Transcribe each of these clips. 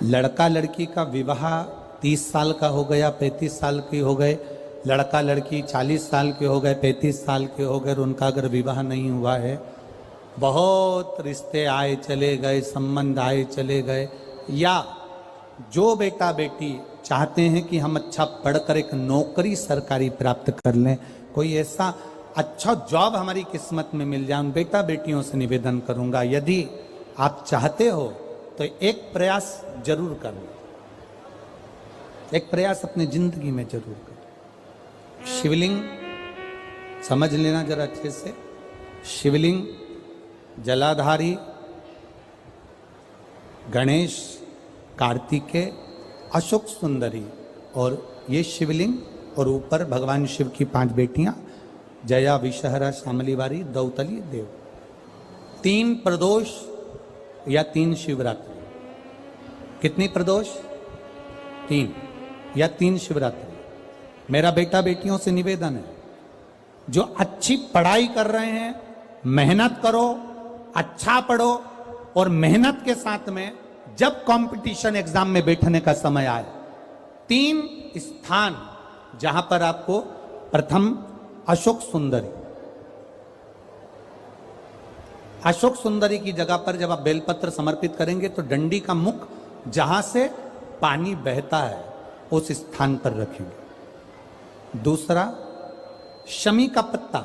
लड़का लड़की का विवाह 30 साल का हो गया, 35 साल के हो गए, लड़का लड़की 40 साल के हो गए, 35 साल के हो गए, उनका अगर विवाह नहीं हुआ है, बहुत रिश्ते आए चले गए, संबंध आए चले गए, या जो बेटा बेटी चाहते हैं कि हम अच्छा पढ़कर एक नौकरी सरकारी प्राप्त कर लें, कोई ऐसा अच्छा जॉब हमारी किस्मत में मिल जाए, उन बेटा बेटियों से निवेदन करूंगा, यदि आप चाहते हो तो एक प्रयास जरूर करना, एक प्रयास अपनी जिंदगी में जरूर करना। शिवलिंग समझ लेना जरा अच्छे से, शिवलिंग, जलाधारी, गणेश, कार्तिकेय, अशोक सुंदरी, और ये शिवलिंग, और ऊपर भगवान शिव की 5 बेटियां, जया, विषहरा, शामलीवारी, दौतली, देव। 3 प्रदोष या 3 शिवरात्रि। कितनी प्रदोष? 3 या 3 शिवरात्रि। मेरा बेटा बेटियों से निवेदन है, जो अच्छी पढ़ाई कर रहे हैं, मेहनत करो, अच्छा पढ़ो, और मेहनत के साथ में जब कंपटीशन एग्जाम में बैठने का समय आए, 3 स्थान जहां पर आपको, प्रथम अशोक सुंदरी, अशोक सुंदरी की जगह पर जब आप बेलपत्र समर्पित करेंगे तो डंडी का मुख जहां से पानी बहता है उस स्थान पर रखेंगे। दूसरा, शमी का पत्ता,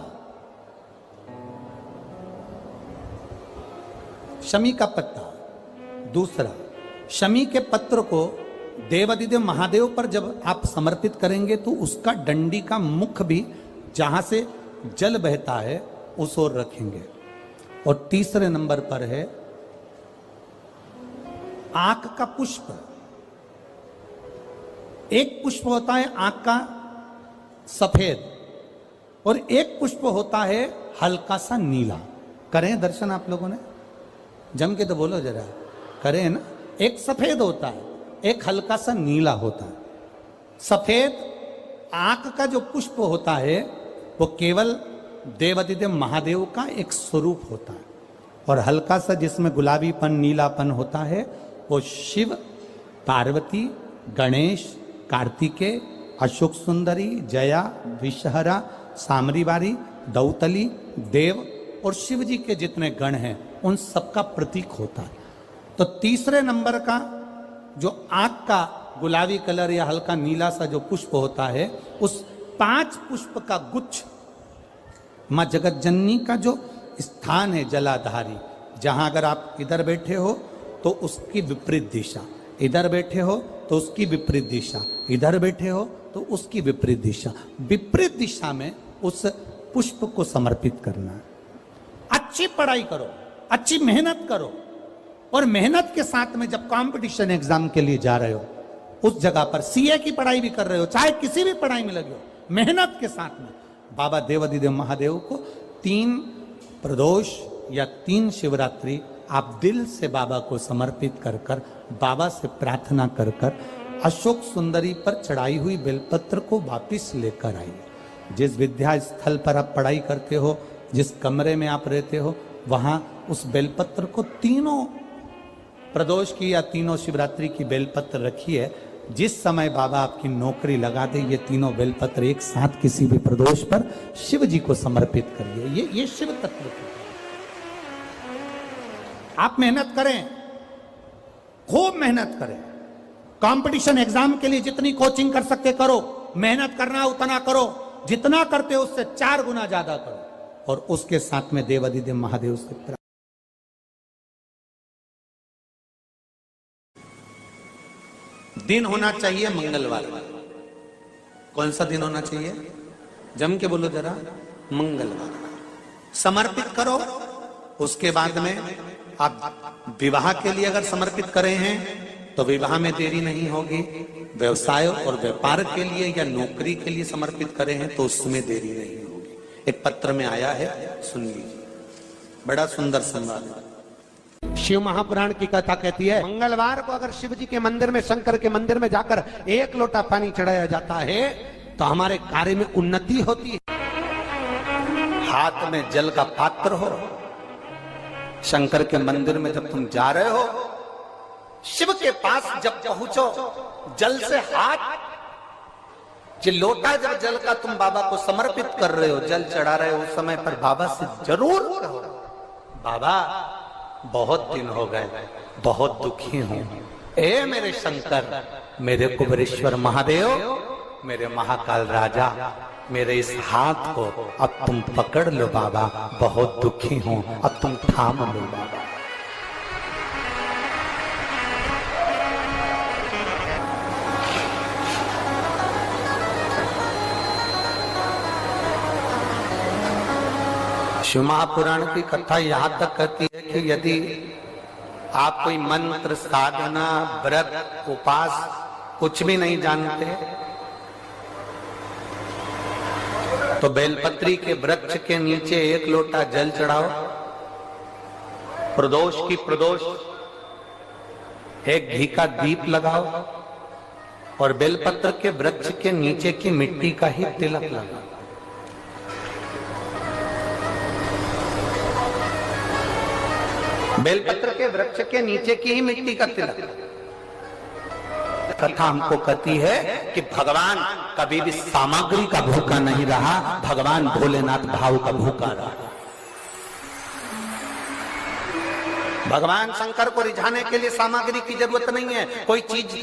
शमी का पत्ता। दूसरा, शमी के पत्र को देवादिदेव महादेव पर जब आप समर्पित करेंगे तो उसका डंडी का मुख भी जहां से जल बहता है उस ओर रखेंगे। और तीसरे नंबर पर है आंख का पुष्प। एक पुष्प होता है आंख का सफेद, और एक पुष्प होता है हल्का सा नीला। करें दर्शन आप लोगों ने? जम के तो बोलो जरा, करें ना? एक सफेद होता है, एक हल्का सा नीला होता है। सफेद आंख का जो पुष्प होता है वो केवल देवादिदेव महादेव का एक स्वरूप होता है, और हल्का सा जिसमें गुलाबीपन, नीलापन होता है वो शिव, पार्वती, गणेश, कार्तिकेय, अशोक सुंदरी, जया, विषहरा, सामरीवारी, दौतली, देव और शिव जी के जितने गण हैं उन सबका प्रतीक होता है। तो तीसरे नंबर का जो आंख का गुलाबी कलर या हल्का नीला सा जो पुष्प होता है, उस 5 पुष्प का गुच्छ मां जगत जननी का जो स्थान है जलाधारी, जहां अगर आप इधर बैठे हो तो उसकी विपरीत दिशा, इधर बैठे हो तो उसकी विपरीत दिशा, इधर बैठे हो तो उसकी विपरीत दिशा, विपरीत दिशा में उस पुष्प को समर्पित करना है। अच्छी पढ़ाई करो, अच्छी मेहनत करो, और मेहनत के साथ में जब कंपटीशन एग्जाम के लिए जा रहे हो, उस जगह पर सीए की पढ़ाई भी कर रहे हो, चाहे किसी भी पढ़ाई में लगे हो, मेहनत के साथ में बाबा देवादिदेव महादेव को 3 प्रदोष या 3 शिवरात्रि आप दिल से बाबा को समर्पित कर कर, बाबा से प्रार्थना कर कर, अशोक सुंदरी पर चढ़ाई हुई बेलपत्र को वापिस लेकर आइए। जिस विद्या स्थल पर आप पढ़ाई करते हो, जिस कमरे में आप रहते हो, वहां उस बेलपत्र को 3 प्रदोष की या 3 शिवरात्रि की बेलपत्र रखिए। जिस समय बाबा आपकी नौकरी लगा दे, ये 3 बेलपत्र एक साथ किसी भी प्रदोष पर शिव जी को समर्पित करिए। ये शिव तत्व है। आप मेहनत करें, खूब मेहनत करें, कंपटीशन एग्जाम के लिए जितनी कोचिंग कर सकते करो, मेहनत करना उतना करो, जितना करते हो उससे 4 गुना ज्यादा करो, और उसके साथ में देवादिदेव महादेव से दिन होना चाहिए मंगलवार। कौन सा दिन होना चाहिए? जम के बोलो जरा, मंगलवार। समर्पित करो। उसके बाद में आप विवाह के लिए अगर समर्पित करे हैं तो विवाह में देरी नहीं होगी। व्यवसाय और व्यापार के लिए या नौकरी के लिए समर्पित करे हैं तो उसमें देरी नहीं होगी। एक पत्र में आया है, सुन लीजिए, बड़ा सुंदर संवाद है। शिव महापुराण की कथा कहती है, मंगलवार को अगर शिव जी के मंदिर में, शंकर के मंदिर में जाकर 1 लोटा पानी चढ़ाया जाता है तो हमारे कार्य में उन्नति होती है। हाथ में जल का पात्र हो, शंकर के मंदिर में जब तुम जा रहे हो, शिव के पास जब पहुंचो, जल से हाथ, जो लोटा जब जल का तुम बाबा को समर्पित कर रहे हो, जल चढ़ा रहे हो, उस समय पर बाबा से जरूर कहो, बाबा बहुत दिन हो गए, बहुत दुखी हूं, ए मेरे शंकर, मेरे कुबेरेश्वर महादेव, मेरे महाकाल राजा, मेरे इस हाथ को अब तुम पकड़ लो बाबा, बहुत दुखी हूं, अब तुम थाम लो बाबा। शिव महापुराण की कथा यहां तक कहती है कि यदि आप कोई मंत्र, साधना, व्रत, उपास कुछ भी नहीं जानते तो बेलपत्री के वृक्ष के नीचे एक लोटा जल चढ़ाओ, प्रदोष की प्रदोष, एक घी का दीप लगाओ और बेलपत्र के वृक्ष के नीचे की मिट्टी का ही तिलक लगाओ। बेलपत्र के वृक्ष के नीचे की ही मिट्टी का तिलक। कथा हमको कहती है कि भगवान कभी भी सामग्री का भूखा नहीं रहा, भगवान भोलेनाथ भाव का भूखा रहा। भगवान शंकर को रिझाने के लिए सामग्री की जरूरत नहीं है। कोई चीज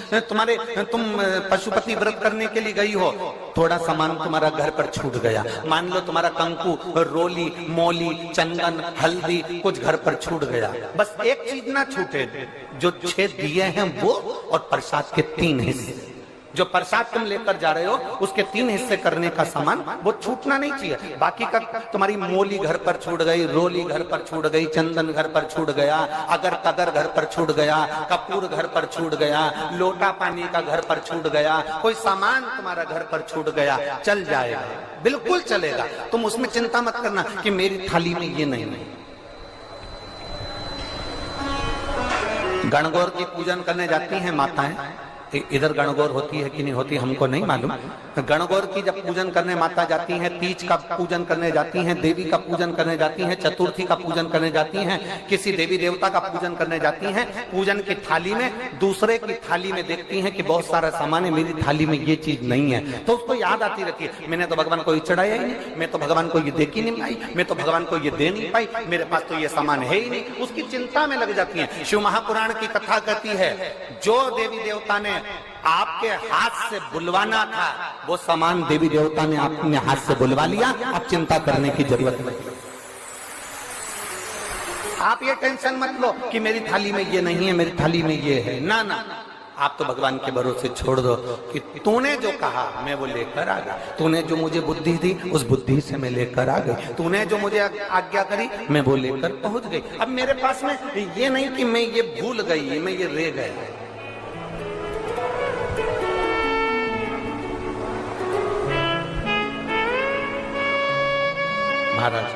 तुम पशुपति व्रत करने के लिए गई हो, थोड़ा सामान तुम्हारा घर पर छूट गया, मान लो तुम्हारा कंकु, रोली, मौली, चंदन, हल्दी कुछ घर पर छूट गया, बस एक चीज ना छूटे, जो 6 दिए हैं वो और प्रसाद के 3 हिस्से। जो प्रसाद तुम लेकर जा रहे हो उसके 3 हिस्से करने का सामान वो छूटना नहीं चाहिए। बाकी का तुम्हारी मोली घर पर छूट गई, रोली घर पर छूट गई, चंदन घर पर छूट गया, अगर कदर घर पर छूट गया, कपूर घर पर छूट गया, लोटा पानी का घर पर छूट गया, कोई सामान तुम्हारा घर पर छूट गया, चल जाएगा, बिल्कुल चलेगा। तुम उसमें चिंता मत करना कि मेरी थाली में ये नहीं। गणगौर की पूजन करने जाती हैं माताएं, इधर गणगौर होती है कि नहीं होती हमको नहीं मालूम। गणगौर की जब पूजन करने माता जाती हैं, तीज का पूजन करने जाती हैं, देवी का पूजन करने जाती हैं, चतुर्थी का पूजन करने जाती हैं, किसी देवी देवता का पूजन करने जाती हैं, पूजन की थाली में दूसरे की थाली में देखती हैं कि बहुत सारा सामान है, मेरी थाली में ये चीज नहीं है, तो उसको याद आती रहती है, मैंने तो भगवान को ये चढ़ाया ही नहीं, मैं तो भगवान को ये दे ही नहीं पाई, मैं तो भगवान को ये दे नहीं पाई, मेरे पास तो ये सामान है ही नहीं, उसकी चिंता में लग जाती है। शिव महापुराण की कथा कहती है जो देवी देवता ने आपके हाथ से बुलवाना था वो सामान देवी देवता ने अपने हाथ से बुलवा लिया, अब चिंता करने की जरूरत नहीं। आप ये टेंशन मत लो कि मेरी थाली में ये नहीं है, मेरी थाली में ये है, ना ना, आप तो भगवान के भरोसे छोड़ दो कि तूने जो कहा मैं वो लेकर आ गया, तूने जो मुझे बुद्धि दी उस बुद्धि से मैं लेकर आ गई, तूने जो मुझे आज्ञा करी मैं वो लेकर पहुंच गई। अब मेरे पास में ये नहीं कि मैं ये भूल गई, मैं ये रह गई। महाराज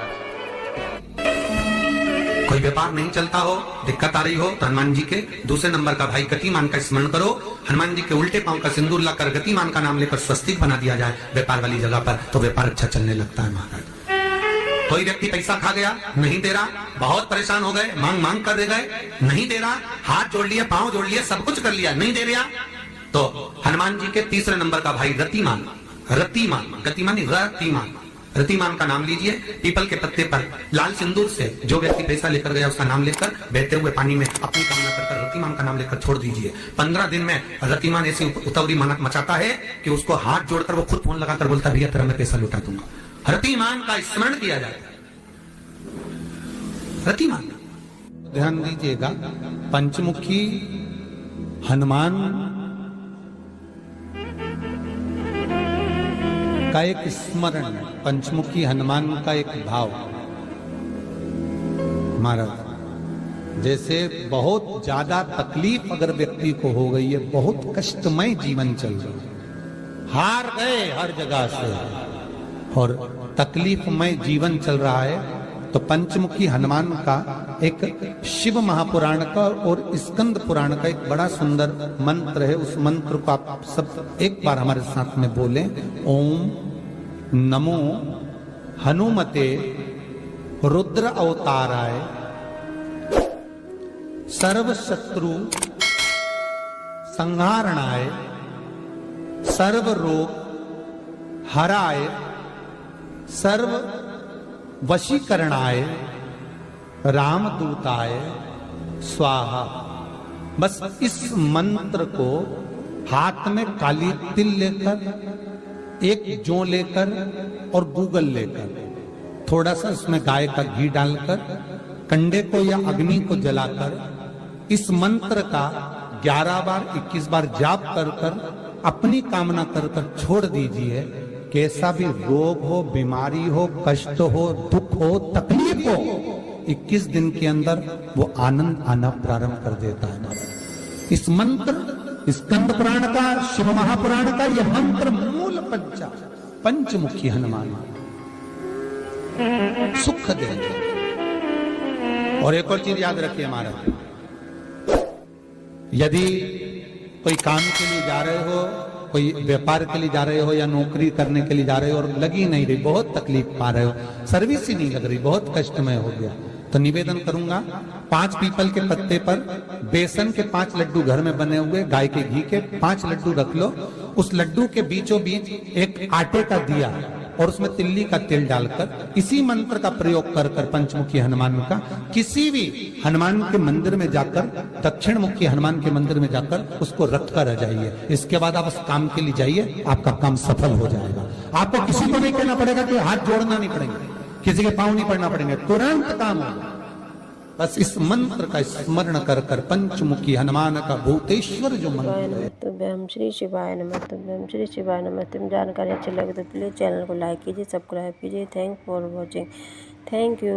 कोई व्यापार नहीं चलता हो, दिक्कत आ रही हो तो हनुमान जी के दूसरे नंबर का भाई गतिमान का स्मरण करो, हनुमान जी के उल्टे पांव का सिंदूर लाकर गतिमान का नाम लेकर स्वस्तिक बना दिया जाए व्यापार वाली जगह पर, तो व्यापार अच्छा चलने लगता है। महाराज कोई व्यक्ति पैसा खा गया, नहीं दे रहा, बहुत परेशान हो गए, मांग मांग कर दे गए, नहीं दे रहा, हाथ जोड़ लिया, पांव जोड़ लिया, सब कुछ कर लिया, नहीं दे रहा, तो हनुमान जी के तीसरे नंबर का भाई रतिमान, रतिमान, गतिमान रतिमान, रतिमान का नाम लीजिए, पीपल के पत्ते पर लाल सिंदूर से जो व्यक्ति पैसा लेकर गया उसका नाम लेकर बहते हुए पानी में अपनी कामना कर रतिमान का नाम लेकर छोड़ दीजिए। 15 दिन में रतिमान ऐसी उतावली मचाता है कि उसको हाथ जोड़कर वो खुद फोन लगाकर बोलता भैया तेरा मैं पैसा लौटा दूंगा। रतिमान का स्मरण किया जाता है। रतिमान ध्यान दीजिएगा, पंचमुखी हनुमान का एक स्मरण, पंचमुखी हनुमान का एक भाव। महाराज जैसे बहुत ज्यादा तकलीफ अगर व्यक्ति को हो गई है, बहुत कष्टमय जीवन चल रहा है, हार गए हर जगह से और तकलीफमय जीवन चल रहा है, तो पंचमुखी हनुमान का एक शिव महापुराण का और स्कंद पुराण का एक बड़ा सुंदर मंत्र है। उस मंत्र को आप सब एक बार हमारे साथ में बोलें। ओम नमो हनुमते रुद्र अवताराय सर्व शत्रु संहारणाय सर्व रोग हराय सर्व वशीकरणाय रामदूताय स्वाहा। बस इस मंत्र को हाथ में काली तिल लेकर, एक जौ लेकर और गूगल लेकर, थोड़ा सा उसमें गाय का घी डालकर, कंडे को या अग्नि को जलाकर इस मंत्र का 11 बार 21 बार जाप कर कर अपनी कामना कर कर छोड़ दीजिए। कैसा भी रोग हो, बीमारी हो, कष्ट हो, दुख हो, तकलीफ हो, 21 दिन के अंदर वो आनंद आना प्रारंभ कर देता है। इस मंत्र, स्कंद पुराण का, शिव महापुराण का यह मंत्र मूल पंचमुखी हनुमान सुख देंगे। और एक और चीज याद रखिए हमारा, यदि कोई काम के लिए जा रहे हो, कोई व्यापार के लिए जा रहे हो या नौकरी करने के लिए जा रहे हो और लगी नहीं रही, बहुत तकलीफ पा रहे हो, सर्विस ही नहीं लग रही, बहुत कष्टमय हो गया, तो निवेदन करूंगा 5 पीपल के पत्ते पर बेसन के 5 लड्डू घर में बने हुए, गाय के घी के 5 लड्डू रख लो। उस लड्डू के बीचों बीच एक आटे का दिया और उसमें तिल्ली का तेल डालकर इसी मंत्र का प्रयोग कर कर पंचमुखी हनुमान का किसी भी हनुमान के मंदिर में जाकर, दक्षिण मुखी हनुमान के मंदिर में जाकर उसको रख कर आ जाइए। इसके बाद आप उस काम के लिए जाइए, आपका काम सफल हो जाएगा। आपको किसी को नहीं कहना पड़ेगा, कि हाथ जोड़ना नहीं पड़ेंगे, किसी के पांव नहीं पड़ना पड़ेंगे, तुरंत काम होगा। बस इस मंत्र का स्मरण कर कर पंचमुखी हनुमान का भूतेश्वर जो मंत्र है। तुभ्यं श्री शिवाय नमः, तुभ्यं श्री शिवाय नमः। तुम जानकारी अच्छी लगे तो प्लीज चैनल को लाइक कीजिए, सब्सक्राइब कीजिए। Thank for watching. Thank you.